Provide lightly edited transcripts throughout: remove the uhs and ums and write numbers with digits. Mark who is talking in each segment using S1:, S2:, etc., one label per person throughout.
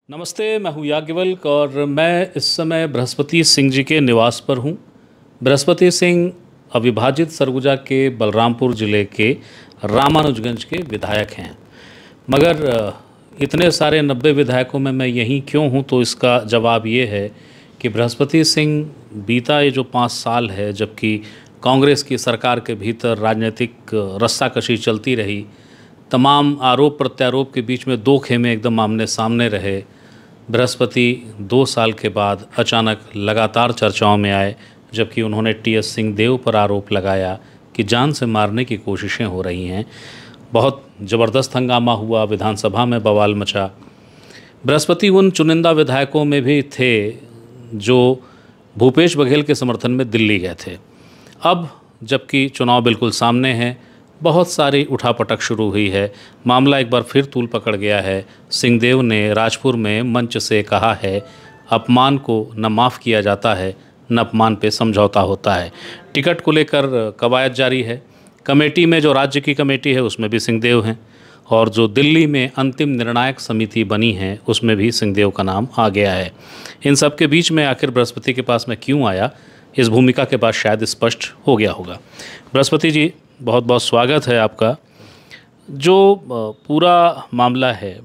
S1: नमस्ते, मैं हूँ याज्ञवल्क और मैं इस समय बृहस्पति सिंह जी के निवास पर हूँ। बृहस्पति सिंह अविभाजित सरगुजा के बलरामपुर ज़िले के रामानुजगंज के विधायक हैं। मगर इतने सारे 90 विधायकों में मैं यहीं क्यों हूँ, तो इसका जवाब ये है कि बृहस्पति सिंह बीता ये जो 5 साल है, जबकि कांग्रेस की सरकार के भीतर राजनीतिक रस्साकशी चलती रही, तमाम आरोप प्रत्यारोप के बीच में दो खेमे एकदम आमने सामने रहे। बृहस्पति 2 साल के बाद अचानक लगातार चर्चाओं में आए, जबकि उन्होंने टीएस सिंहदेव पर आरोप लगाया कि जान से मारने की कोशिशें हो रही हैं। बहुत ज़बरदस्त हंगामा हुआ, विधानसभा में बवाल मचा। बृहस्पति उन चुनिंदा विधायकों में भी थे जो भूपेश बघेल के समर्थन में दिल्ली गए थे। अब जबकि चुनाव बिल्कुल सामने है, बहुत सारी उठापटक शुरू हुई है। मामला एक बार फिर तूल पकड़ गया है। सिंहदेव ने राजपुर में मंच से कहा है, अपमान को न माफ़ किया जाता है, न अपमान पे समझौता होता है। टिकट को लेकर कवायद जारी है। कमेटी में जो राज्य की कमेटी है उसमें भी सिंहदेव हैं, और जो दिल्ली में अंतिम निर्णायक समिति बनी है उसमें भी सिंहदेव का नाम आ गया है। इन सब के बीच में आखिर बृहस्पति के पास मैं क्यों आया, इस भूमिका के बाद शायद स्पष्ट हो गया होगा। बृहस्पति जी, बहुत बहुत स्वागत है आपका। जो पूरा मामला है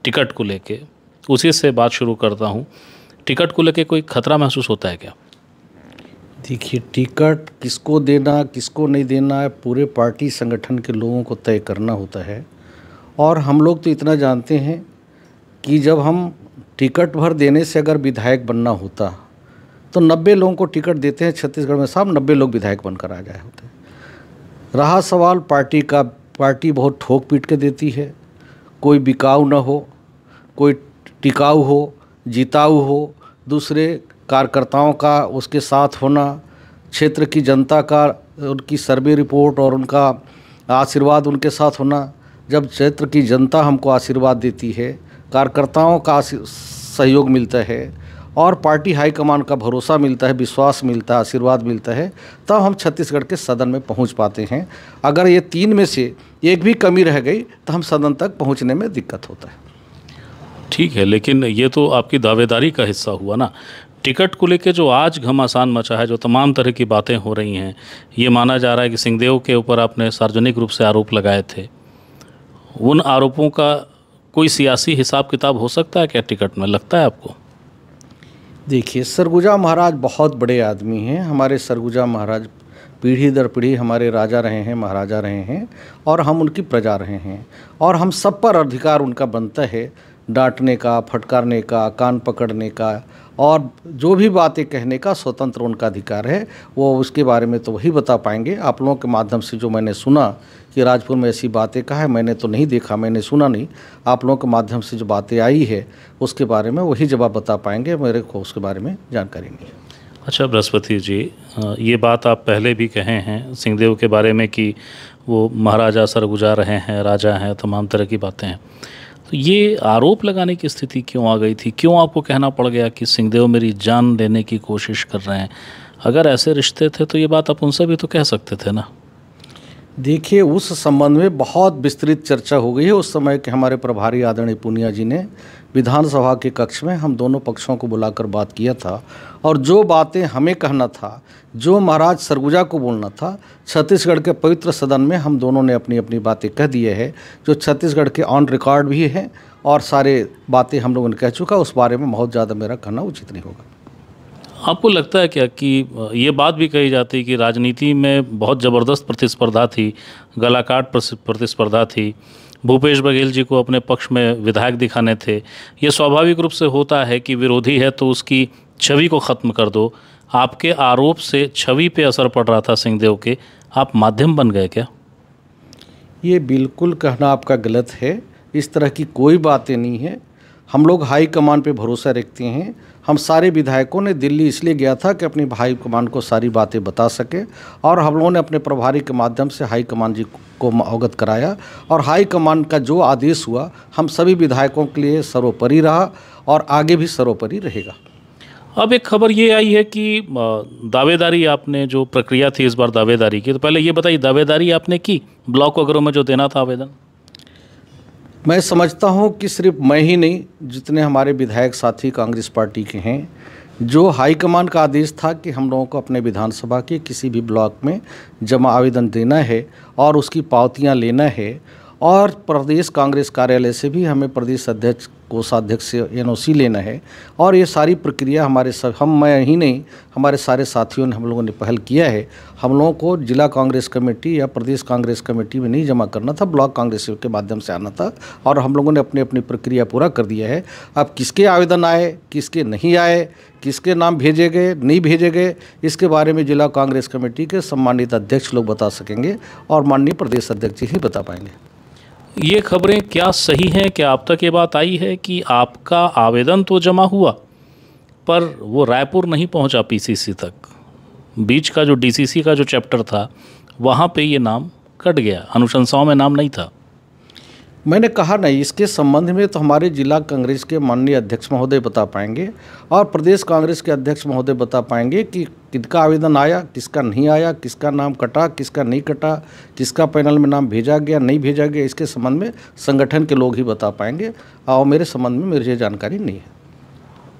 S1: टिकट को लेके, उसी से बात शुरू करता हूँ। टिकट को लेके कोई खतरा महसूस होता है क्या?
S2: देखिए, टिकट किसको देना किसको नहीं देना है पूरे पार्टी संगठन के लोगों को तय करना होता है। और हम लोग तो इतना जानते हैं कि जब हम टिकट भर देने से अगर विधायक बनना होता तो 90 लोगों को टिकट देते हैं। छत्तीसगढ़ में सब 90 लोग विधायक बनकर आ जाए होते हैं। रहा सवाल पार्टी का, पार्टी बहुत ठोक पीट के देती है। कोई बिकाऊ न हो, कोई टिकाऊ हो, जिताऊ हो, दूसरे कार्यकर्ताओं का उसके साथ होना, क्षेत्र की जनता का उनकी सर्वे रिपोर्ट और उनका आशीर्वाद उनके साथ होना। जब क्षेत्र की जनता हमको आशीर्वाद देती है, कार्यकर्ताओं का सहयोग मिलता है और पार्टी हाईकमान का भरोसा मिलता है, विश्वास मिलता है, आशीर्वाद मिलता है, तब हम छत्तीसगढ़ के सदन में पहुंच पाते हैं। अगर ये 3 में से एक भी कमी रह गई तो हम सदन तक पहुंचने में दिक्कत होता है।
S1: ठीक है, लेकिन ये तो आपकी दावेदारी का हिस्सा हुआ ना। टिकट को लेके जो आज घमासान मचा है, जो तमाम तरह की बातें हो रही हैं, ये माना जा रहा है कि सिंहदेव के ऊपर आपने सार्वजनिक रूप से आरोप लगाए थे। उन आरोपों का कोई सियासी हिसाब किताब हो सकता है क्या टिकट में, लगता है आपको?
S2: देखिए, सरगुजा महाराज बहुत बड़े आदमी हैं। हमारे सरगुजा महाराज पीढ़ी दर पीढ़ी हमारे राजा रहे हैं, महाराजा रहे हैं, और हम उनकी प्रजा रहे हैं। और हम सब पर अधिकार उनका बनता है, डांटने का, फटकारने का, कान पकड़ने का, और जो भी बातें कहने का स्वतंत्र उनका अधिकार है। वो उसके बारे में तो वही बता पाएंगे। आप लोगों के माध्यम से जो मैंने सुना कि राजपुर में ऐसी बातें कहा है, मैंने तो नहीं देखा, मैंने सुना नहीं। आप लोगों के माध्यम से जो बातें आई है उसके बारे में वही जवाब बता पाएंगे, मेरे को उसके बारे में जानकारी नहीं है।
S1: अच्छा बृहस्पति जी, ये बात आप पहले भी कहे हैं सिंहदेव के बारे में कि वो महाराजा सरगुजा रहे हैं, राजा हैं, तमाम तरह की बातें हैं। तो ये आरोप लगाने की स्थिति क्यों आ गई थी? क्यों आपको कहना पड़ गया कि सिंहदेव मेरी जान लेने की कोशिश कर रहे हैं? अगर ऐसे रिश्ते थे तो ये बात आप उनसे भी तो कह सकते थे ना।
S2: देखिए, उस संबंध में बहुत विस्तृत चर्चा हो गई है। उस समय के हमारे प्रभारी आदरणीय पूनिया जी ने विधानसभा के कक्ष में हम दोनों पक्षों को बुलाकर बात किया था, और जो बातें हमें कहना था, जो महाराज सरगुजा को बोलना था, छत्तीसगढ़ के पवित्र सदन में हम दोनों ने अपनी अपनी बातें कह दिए हैं, जो छत्तीसगढ़ के ऑन रिकॉर्ड भी हैं, और सारे बातें हम लोगों ने कह चुका। उस बारे में बहुत ज़्यादा मेरा कहना उचित नहीं होगा।
S1: आपको लगता है क्या कि ये बात भी कही जाती है कि राजनीति में बहुत ज़बरदस्त प्रतिस्पर्धा थी, गलाकाट प्रतिस्पर्धा थी, भूपेश बघेल जी को अपने पक्ष में विधायक दिखाने थे। ये स्वाभाविक रूप से होता है कि विरोधी है तो उसकी छवि को ख़त्म कर दो। आपके आरोप से छवि पे असर पड़ रहा था सिंहदेव के, आप माध्यम बन गए क्या?
S2: ये बिल्कुल कहना आपका गलत है। इस तरह की कोई बातें नहीं है। हम लोग हाई कमान पे भरोसा रखते हैं। हम सारे विधायकों ने दिल्ली इसलिए गया था कि अपनी हाई कमान को सारी बातें बता सके, और हम लोगों ने अपने प्रभारी के माध्यम से हाई कमान जी को अवगत कराया, और हाई कमान का जो आदेश हुआ हम सभी विधायकों के लिए सर्वोपरि रहा और आगे भी सर्वोपरि रहेगा।
S1: अब एक खबर ये आई है कि दावेदारी आपने, जो प्रक्रिया थी इस बार दावेदारी की, तो पहले ये बताइए दावेदारी आपने की ब्लॉक वगैरह में जो देना था आवेदन?
S2: मैं समझता हूं कि सिर्फ मैं ही नहीं, जितने हमारे विधायक साथी कांग्रेस पार्टी के हैं, जो हाईकमान का आदेश था कि हम लोगों को अपने विधानसभा के किसी भी ब्लॉक में जमा आवेदन देना है और उसकी पावतियां लेना है, और प्रदेश कांग्रेस कार्यालय से भी हमें प्रदेश अध्यक्ष कोषाध्यक्ष से एनओसी लेना है, और ये सारी प्रक्रिया हमारे मैं ही नहीं, हमारे सारे साथियों ने, हम लोगों ने पहल किया है। हम लोगों को जिला कांग्रेस कमेटी या प्रदेश कांग्रेस कमेटी में नहीं जमा करना था, ब्लॉक कांग्रेस के माध्यम से आना था, और हम लोगों ने अपनी अपनी प्रक्रिया पूरा कर दिया है। अब किसके आवेदन आए, किसके नहीं आए, किसके नाम भेजे गए, नहीं भेजे गए, इसके बारे में जिला कांग्रेस कमेटी के सम्मानित अध्यक्ष लोग बता सकेंगे, और माननीय प्रदेश अध्यक्ष ही बता पाएंगे।
S1: ये खबरें क्या सही हैं? क्या अब तक ये बात आई है कि आपका आवेदन तो जमा हुआ पर वो रायपुर नहीं पहुंचा पीसीसी तक? बीच का जो डीसीसी का जो चैप्टर था वहाँ पे ये नाम कट गया, अनुशंसाओं में नाम नहीं था।
S2: मैंने कहा नहीं, इसके संबंध में तो हमारे जिला कांग्रेस के माननीय अध्यक्ष महोदय बता पाएंगे, और प्रदेश कांग्रेस के अध्यक्ष महोदय बता पाएंगे कि किसका आवेदन आया, किसका नहीं आया, किसका नाम कटा, किसका नहीं कटा, किसका पैनल में नाम भेजा गया, नहीं भेजा गया। इसके संबंध में संगठन के लोग ही बता पाएंगे, और मेरे संबंध में मुझे जानकारी नहीं है।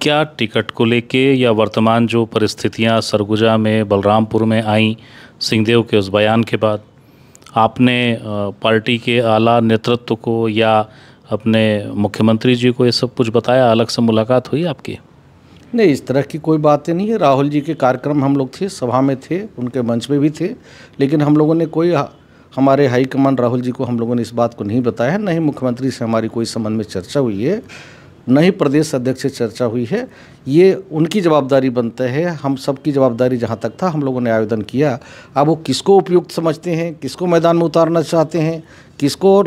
S1: क्या टिकट को लेके या वर्तमान जो परिस्थितियां सरगुजा में, बलरामपुर में आई सिंहदेव के उस बयान के बाद, आपने पार्टी के आला नेतृत्व को या अपने मुख्यमंत्री जी को ये सब कुछ बताया? अलग से मुलाकात हुई आपकी?
S2: नहीं, इस तरह की कोई बातें नहीं है। राहुल जी के कार्यक्रम हम लोग थे, सभा में थे, उनके मंच पे भी थे, लेकिन हम लोगों ने कोई, हमारे हाईकमान राहुल जी को हम लोगों ने इस बात को नहीं बताया, न ही मुख्यमंत्री से हमारी कोई संबंध में चर्चा हुई है, न ही प्रदेश अध्यक्ष से चर्चा हुई है। ये उनकी जवाबदारी बनता है, हम सबकी जवाबदारी जहाँ तक था हम लोगों ने आवेदन किया। अब वो किसको उपयुक्त समझते हैं, किसको मैदान में उतारना चाहते हैं, किसको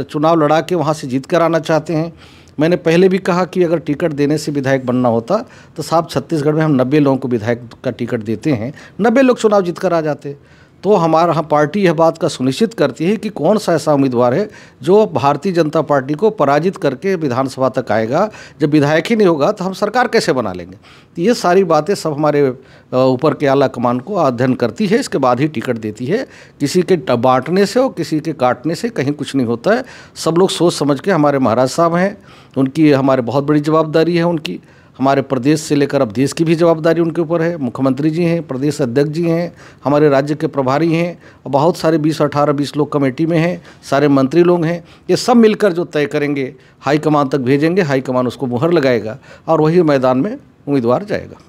S2: चुनाव लड़ा के वहाँ से जीत कर आना चाहते हैं। मैंने पहले भी कहा कि अगर टिकट देने से विधायक बनना होता तो साहब छत्तीसगढ़ में हम 90 लोगों को विधायक का टिकट देते हैं, 90 लोग चुनाव जीत कर आ जाते। तो हमारा पार्टी यह बात का सुनिश्चित करती है कि कौन सा ऐसा उम्मीदवार है जो भारतीय जनता पार्टी को पराजित करके विधानसभा तक आएगा। जब विधायक ही नहीं होगा तो हम सरकार कैसे बना लेंगे? तो ये सारी बातें सब हमारे ऊपर के आला कमान को अध्ययन करती है, इसके बाद ही टिकट देती है। किसी के बांटने से और किसी के काटने से कहीं कुछ नहीं होता है। सब लोग सोच समझ के, हमारे महाराज साहब हैं, उनकी हमारे बहुत बड़ी जवाबदारी है उनकी, हमारे प्रदेश से लेकर अब देश की भी जवाबदारी उनके ऊपर है। मुख्यमंत्री जी हैं, प्रदेश अध्यक्ष जी हैं, हमारे राज्य के प्रभारी हैं, और बहुत सारे 20 लोग कमेटी में हैं, सारे मंत्री लोग हैं। ये सब मिलकर जो तय करेंगे, हाईकमान तक भेजेंगे, हाईकमान उसको मुहर लगाएगा और वही मैदान में उम्मीदवार जाएगा।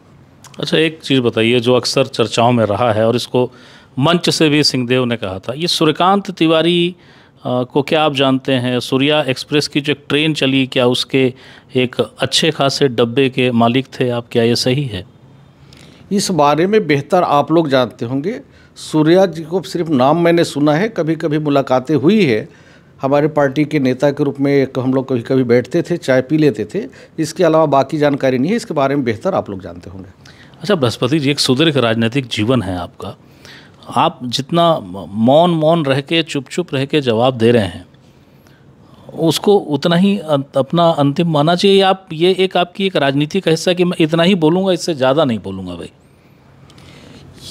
S1: अच्छा, एक चीज़ बताइए जो अक्सर चर्चाओं में रहा है और इसको मंच से भी सिंहदेव ने कहा था, ये सूर्यकांत तिवारी को क्या आप जानते हैं? सूर्या एक्सप्रेस की जो एक ट्रेन चली, क्या उसके एक अच्छे खासे डब्बे के मालिक थे आप? क्या ये सही है?
S2: इस बारे में बेहतर आप लोग जानते होंगे। सूर्या जी को सिर्फ नाम मैंने सुना है, कभी कभी मुलाकातें हुई है, हमारे पार्टी के नेता के रूप में हम लोग कभी कभी बैठते थे, चाय पी लेते थे। इसके अलावा बाकी जानकारी नहीं है, इसके बारे में बेहतर आप लोग जानते होंगे।
S1: अच्छा बृहस्पति जी, एक सुदीर्घ राजनीतिक जीवन है आपका, आप जितना मौन रह के, चुप रह के जवाब दे रहे हैं, उसको उतना ही अपना अंतिम मानना चाहिए। आप ये एक आपकी एक राजनीति का हिस्सा कि मैं इतना ही बोलूँगा, इससे ज़्यादा नहीं बोलूँगा भाई।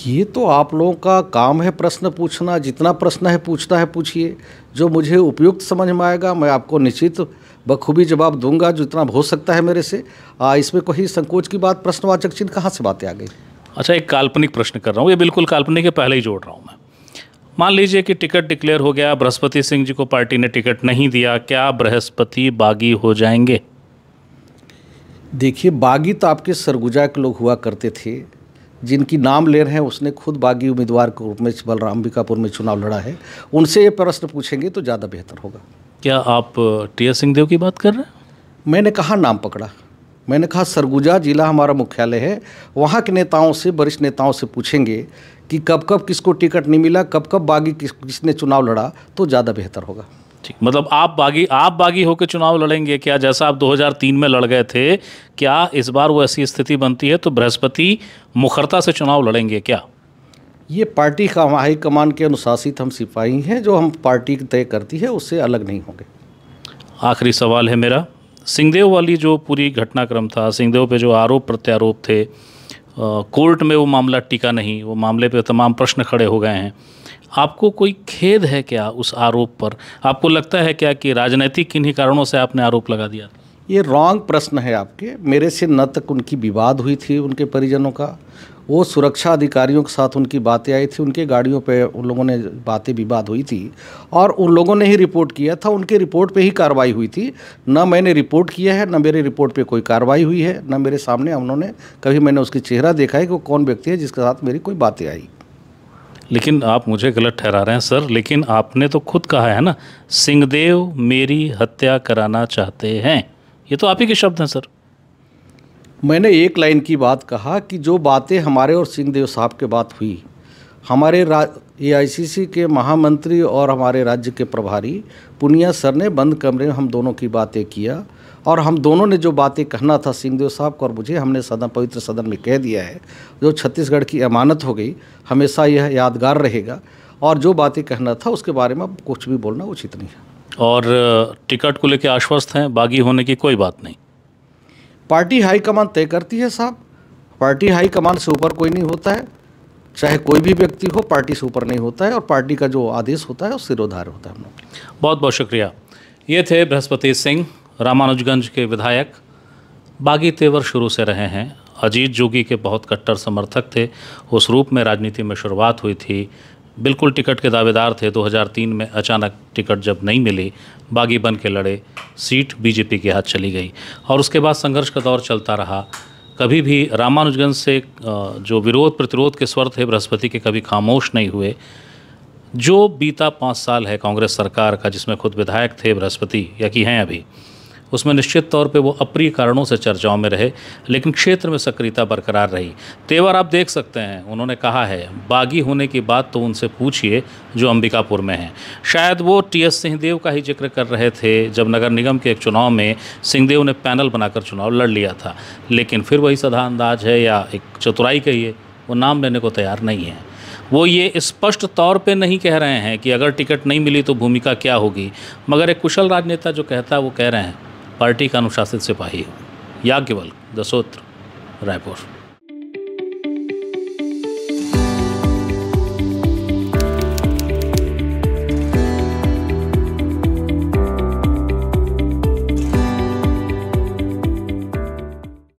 S2: ये तो आप लोगों का काम है प्रश्न पूछना, जितना प्रश्न है पूछना है पूछिए, जो मुझे उपयुक्त समझ में आएगा मैं आपको निश्चित बखूबी जवाब दूंगा, जितना हो सकता है मेरे से। इसमें कोई संकोच की बात, प्रश्नवाचक चिन्ह कहाँ से बातें आ गई?
S1: अच्छा, एक काल्पनिक प्रश्न कर रहा हूँ, ये बिल्कुल काल्पनिक है, पहले ही जोड़ रहा हूँ मैं। मान लीजिए कि टिकट डिक्लेयर हो गया, बृहस्पति सिंह जी को पार्टी ने टिकट नहीं दिया, क्या बृहस्पति बागी हो जाएंगे?
S2: देखिए, बागी तो आपके सरगुजा के लोग हुआ करते थे, जिनकी नाम ले रहे हैं उसने खुद बागी उम्मीदवार के रूप में बलरामबिकापुर में चुनाव लड़ा है, उनसे ये प्रश्न पूछेंगे तो ज़्यादा बेहतर होगा।
S1: क्या आप टी.एस. सिंहदेव की बात कर रहे हैं?
S2: मैंने कहा नाम पकड़ा, मैंने कहा सरगुजा जिला हमारा मुख्यालय है, वहाँ के नेताओं से, वरिष्ठ नेताओं से पूछेंगे कि कब कब किसको टिकट नहीं मिला, कब कब बागी किसने चुनाव लड़ा, तो ज़्यादा बेहतर होगा।
S1: ठीक, मतलब आप बागी होकर चुनाव लड़ेंगे क्या? जैसा आप 2003 में लड़ गए थे, क्या इस बार वो ऐसी स्थिति बनती है तो बृहस्पति मुखरता से चुनाव लड़ेंगे क्या?
S2: ये पार्टी का हाईकमान के अनुशासित हम सिपाही हैं, जो हम पार्टी तय करती है उससे अलग नहीं होंगे।
S1: आखिरी सवाल है मेरा, सिंहदेव वाली जो पूरी घटनाक्रम था, सिंहदेव पे जो आरोप प्रत्यारोप थे, कोर्ट में वो मामला टिका नहीं, वो मामले पे तमाम प्रश्न खड़े हो गए हैं। आपको कोई खेद है क्या उस आरोप पर? आपको लगता है क्या कि राजनीतिक किन्हीं कारणों से आपने आरोप लगा दिया?
S2: ये रॉन्ग प्रश्न है आपके। मेरे से न तक उनकी विवाद हुई थी उनके परिजनों का, वो सुरक्षा अधिकारियों के साथ उनकी बातें आई थी, उनके गाड़ियों पे उन लोगों ने बातें विवाद हुई थी और उन लोगों ने ही रिपोर्ट किया था, उनके रिपोर्ट पे ही कार्रवाई हुई थी। न मैंने रिपोर्ट किया है, न मेरे रिपोर्ट पे कोई कार्रवाई हुई है, न मेरे सामने उन्होंने कभी मैंने उसकी चेहरा देखा है कि वो कौन व्यक्ति है जिसके साथ मेरी कोई बातें आई।
S1: लेकिन आप मुझे गलत ठहरा रहे हैं सर, लेकिन आपने तो खुद कहा है ना, सिंहदेव मेरी हत्या कराना चाहते हैं। ये तो आप ही के शब्द हैं सर।
S2: मैंने एक लाइन की बात कहा कि जो बातें हमारे और सिंहदेव साहब के बात हुई, हमारे AICC के महामंत्री और हमारे राज्य के प्रभारी पुनिया सर ने बंद कमरे में हम दोनों की बातें किया और हम दोनों ने जो बातें कहना था सिंहदेव साहब को और मुझे, हमने सदन, पवित्र सदन में कह दिया है। जो छत्तीसगढ़ की अमानत हो गई, हमेशा यह यादगार रहेगा और जो बातें कहना था उसके बारे में अब कुछ भी बोलना उचित नहीं है।
S1: और टिकट को लेकर आश्वस्त हैं, बागी होने की कोई बात नहीं?
S2: पार्टी हाईकमान तय करती है साहब, पार्टी हाईकमान से ऊपर कोई नहीं होता है, चाहे कोई भी व्यक्ति हो, पार्टी से ऊपर नहीं होता है और पार्टी का जो आदेश होता है उससे सिरोधार्य होता है। हम लोग
S1: बहुत बहुत शुक्रिया। ये थे बृहस्पति सिंह, रामानुजगंज के विधायक। बागी तेवर शुरू से रहे हैं, अजीत जोगी के बहुत कट्टर समर्थक थे, उस रूप में राजनीति में शुरुआत हुई थी, बिल्कुल टिकट के दावेदार थे। 2003 में अचानक टिकट जब नहीं मिली, बागी बन के लड़े, सीट बीजेपी के हाथ चली गई और उसके बाद संघर्ष का दौर चलता रहा। कभी भी रामानुजगंज से जो विरोध प्रतिरोध के स्वर थे बृहस्पति के, कभी खामोश नहीं हुए। जो बीता 5 साल है कांग्रेस सरकार का, जिसमें खुद विधायक थे बृहस्पति या कि हैं अभी, उसमें निश्चित तौर पे वो अप्रिय कारणों से चर्चाओं में रहे, लेकिन क्षेत्र में सक्रियता बरकरार रही। तेवर आप देख सकते हैं, उन्होंने कहा है बागी होने की बात तो उनसे पूछिए जो अंबिकापुर में हैं। शायद वो TS सिंहदेव का ही जिक्र कर रहे थे जब नगर निगम के एक चुनाव में सिंहदेव ने पैनल बनाकर चुनाव लड़ लिया था, लेकिन फिर वही सदा अंदाज है या एक चतुराई कहिए, वो नाम लेने को तैयार नहीं है। वो ये स्पष्ट तौर पे नहीं कह रहे हैं कि अगर टिकट नहीं मिली तो भूमिका क्या होगी, मगर एक कुशल राजनेता जो कहता है वो कह रहे हैं पार्टी का अनुशासित सिपाही हो। याज्ञवल्क्य, दसोत्र, रायपुर।